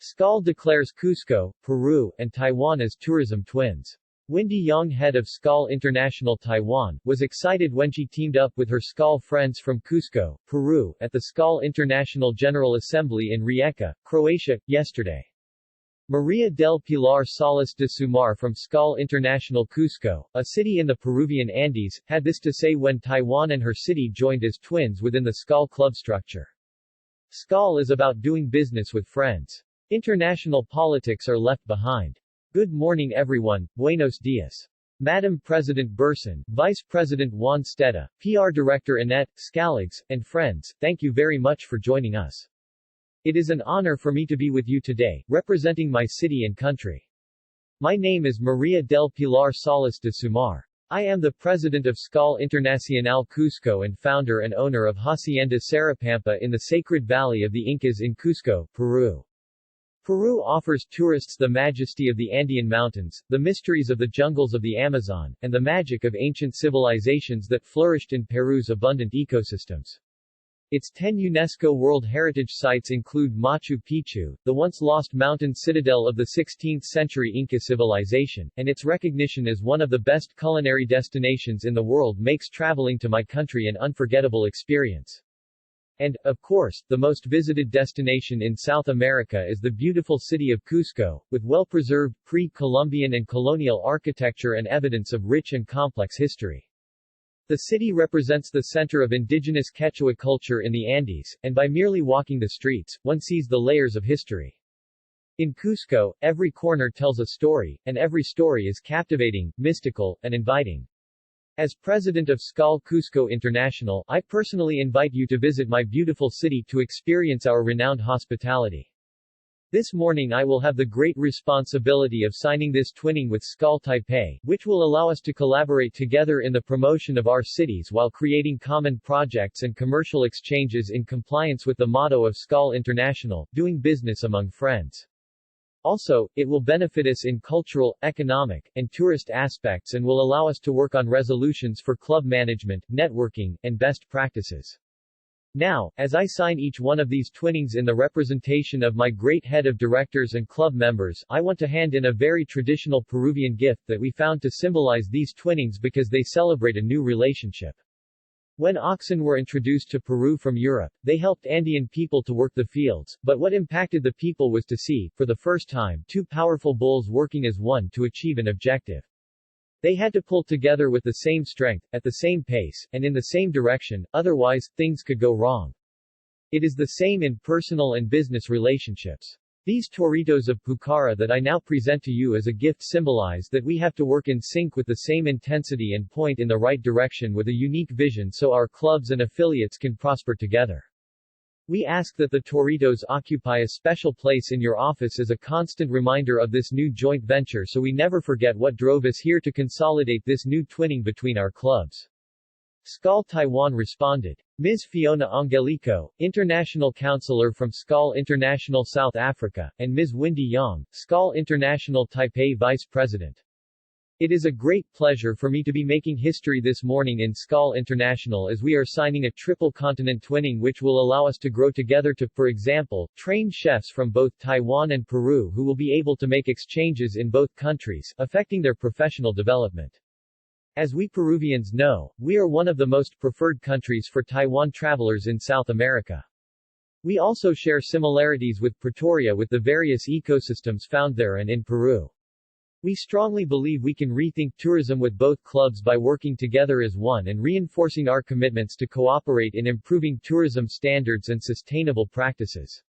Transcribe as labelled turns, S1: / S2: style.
S1: SKAL declares Cusco, Peru, and Taiwan as tourism twins. Wendy Yang, head of SKAL International Taiwan, was excited when she teamed up with her SKAL friends from Cusco, Peru, at the SKAL International General Assembly in Rijeka, Croatia, yesterday. Maria del Pilar Salas de Sumar from SKAL International Cusco, a city in the Peruvian Andes, had this to say when Taiwan and her city joined as twins within the SKAL club structure. SKAL is about doing business with friends. International politics are left behind. Good morning everyone, buenos dias. Madam President Burson, Vice President Juan Stetta, PR Director Annette, Scalags, and friends, thank you very much for joining us. It is an honor for me to be with you today, representing my city and country. My name is Maria del Pilar Salas de Sumar. I am the President of SKAL Internacional Cusco and founder and owner of Hacienda Sarapampa in the Sacred Valley of the Incas in Cusco, Peru. Peru offers tourists the majesty of the Andean mountains, the mysteries of the jungles of the Amazon, and the magic of ancient civilizations that flourished in Peru's abundant ecosystems. Its 10 UNESCO World Heritage Sites include Machu Picchu, the once-lost mountain citadel of the 16th-century Inca civilization, and its recognition as one of the best culinary destinations in the world makes traveling to my country an unforgettable experience. And, of course, the most visited destination in South America is the beautiful city of Cusco, with well-preserved pre-Columbian and colonial architecture and evidence of rich and complex history. The city represents the center of indigenous Quechua culture in the Andes, and by merely walking the streets, one sees the layers of history. In Cusco, every corner tells a story, and every story is captivating, mystical, and inviting. As president of SKAL Cusco International, I personally invite you to visit my beautiful city to experience our renowned hospitality. This morning I will have the great responsibility of signing this twinning with SKAL Taipei, which will allow us to collaborate together in the promotion of our cities while creating common projects and commercial exchanges in compliance with the motto of SKAL International, doing business among friends. Also, it will benefit us in cultural, economic, and tourist aspects and will allow us to work on resolutions for club management, networking, and best practices. Now, as I sign each one of these twinnings in the representation of my great head of directors and club members, I want to hand in a very traditional Peruvian gift that we found to symbolize these twinnings because they celebrate a new relationship. When oxen were introduced to Peru from Europe, they helped Andean people to work the fields, but what impacted the people was to see, for the first time, two powerful bulls working as one to achieve an objective. They had to pull together with the same strength, at the same pace, and in the same direction, otherwise, things could go wrong. It is the same in personal and business relationships. These toritos of Pucara that I now present to you as a gift symbolize that we have to work in sync with the same intensity and point in the right direction with a unique vision so our clubs and affiliates can prosper together. We ask that the toritos occupy a special place in your office as a constant reminder of this new joint venture so we never forget what drove us here to consolidate this new twinning between our clubs. SKAL Taiwan responded. Ms. Fiona Angelico, International Counselor from SKAL International South Africa, and Ms. Wendy Yang, SKAL International Taipei Vice President. It is a great pleasure for me to be making history this morning in SKAL International as we are signing a triple continent twinning which will allow us to grow together to, for example, train chefs from both Taiwan and Peru who will be able to make exchanges in both countries, affecting their professional development. As we Peruvians know, we are one of the most preferred countries for Taiwan travelers in South America. We also share similarities with Pretoria with the various ecosystems found there and in Peru. We strongly believe we can rethink tourism with both clubs by working together as one and reinforcing our commitments to cooperate in improving tourism standards and sustainable practices.